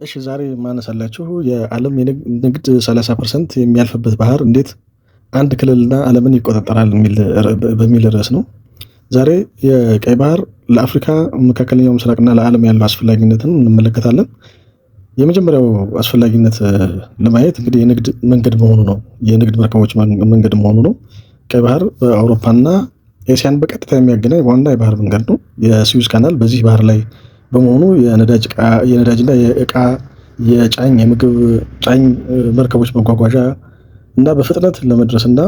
እሺ ዛሬ የማነሳላችሁ የዓለም ንግድ 30% የሚያልፍበት ባህር እንዴት አንድ ክልልና ዓለምን ይቆጣጠራል በሚል ርዕስ ነው። ዛሬ የቀይ ባህር ለአፍሪካ፣ መካከለኛው ምስራቅና ለዓለም ያለው አስፈላጊነትን እንመለከታለን። የመጀመሪያው አስፈላጊነት ለማየት እንግዲህ የንግድ መንገድ መሆኑ ነው። የንግድ መርከቦች መንገድ መሆኑ ነው። ቀይ ባህር በአውሮፓና ኤስያን በቀጥታ የሚያገናኝ ዋና የባህር መንገድ ነው። የስዊዝ ካናል በዚህ ባህር ላይ በመሆኑ የነዳጅና የእቃ የጫኝ የምግብ ጫኝ መርከቦች መጓጓዣ እና በፍጥነት ለመድረስና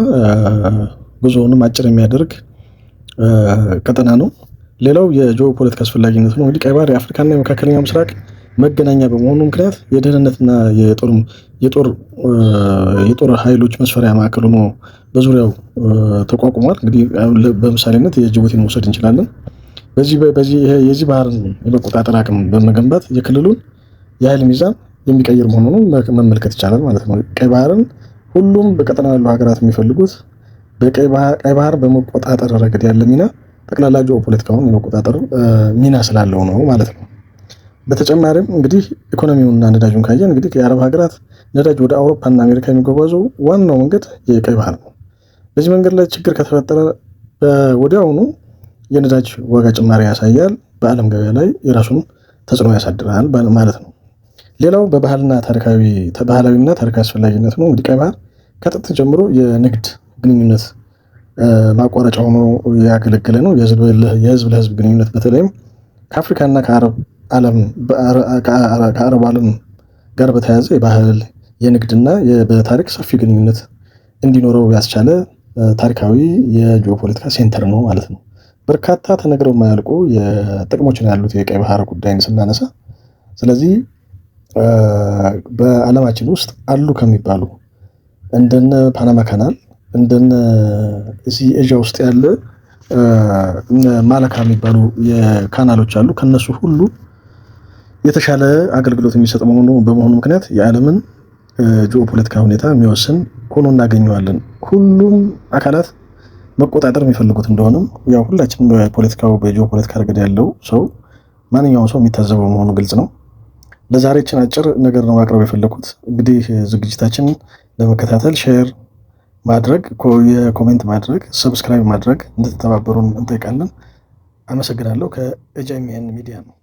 ጉዞውንም አጭር የሚያደርግ ቀጠና ነው። ሌላው የጂኦ ፖለቲካ አስፈላጊነት ነው። እንግዲህ ቀይ ባህር የአፍሪካና የመካከለኛው ምስራቅ መገናኛ በመሆኑ ምክንያት የደህንነትና የጦር ኃይሎች መስፈሪያ ማዕከል ሆኖ በዙሪያው ተቋቁሟል። እንግዲህ በምሳሌነት የጅቡቲን መውሰድ እንችላለን። የዚህ ባህርን የመቆጣጠር አቅም በመገንባት የክልሉን የኃይል ሚዛን የሚቀይር መሆኑን መመልከት ይቻላል ማለት ነው። ቀይ ባህርን ሁሉም በቀጠናው ያሉ ሀገራት የሚፈልጉት ቀይ ባህር በመቆጣጠር ረገድ ያለ ሚና ጠቅላላ ጂኦፖለቲካውን የመቆጣጠር ሚና ስላለው ነው ማለት ነው። በተጨማሪም እንግዲህ ኢኮኖሚውንና ነዳጁን ካየን እንግዲህ የአረብ ሀገራት ነዳጅ ወደ አውሮፓና አሜሪካ የሚጓጓዘው ዋናው መንገድ የቀይ ባህር ነው። በዚህ መንገድ ላይ ችግር ከተፈጠረ ወዲያውኑ የነዳጅ ዋጋ ጭማሪ ያሳያል፣ በዓለም ገበያ ላይ የራሱን ተጽዕኖ ያሳድራል ማለት ነው። ሌላው ባህላዊና ታሪካዊ አስፈላጊነት ነው። እንግዲህ ቀይ ባህር ከጥንት ጀምሮ የንግድ ግንኙነት ማቋረጫ ሆኖ ያገለገለ ነው። የህዝብ ለህዝብ ግንኙነት በተለይም ከአፍሪካና ከአረብ ዓለም ጋር በተያያዘ የባህል የንግድና በታሪክ ሰፊ ግንኙነት እንዲኖረው ያስቻለ ታሪካዊ የጂኦፖለቲካ ሴንተር ነው ማለት ነው። በርካታ ተነግረው የማያልቁ ጥቅሞች ነው ያሉት የቀይ ባህር ጉዳይን ስናነሳ። ስለዚህ በዓለማችን ውስጥ አሉ ከሚባሉ እንደነ ፓናማ ካናል እንደነ እዚህ ኤዥያ ውስጥ ያለ ማላካ የሚባሉ የካናሎች አሉ። ከነሱ ሁሉ የተሻለ አገልግሎት የሚሰጥ በመሆኑ ምክንያት የዓለምን ጂኦፖለቲካ ሁኔታ የሚወስን ሆኖ እናገኘዋለን። ሁሉም አካላት መቆጣጠር የሚፈልጉት እንደሆነም ያው ሁላችንም በጂኦፖለቲካ ረገድ ያለው ሰው ማንኛውም ሰው የሚታዘበው መሆኑ ግልጽ ነው። ለዛሬ ይህችን አጭር ነገር ነው ማቅረብ የፈለኩት። እንግዲህ ዝግጅታችንን ለመከታተል ሼር ማድረግ፣ የኮሜንት ማድረግ፣ ሰብስክራይብ ማድረግ እንድትተባበሩን እንጠይቃለን። አመሰግናለሁ። ከኤጅኤምኤን ሚዲያ ነው።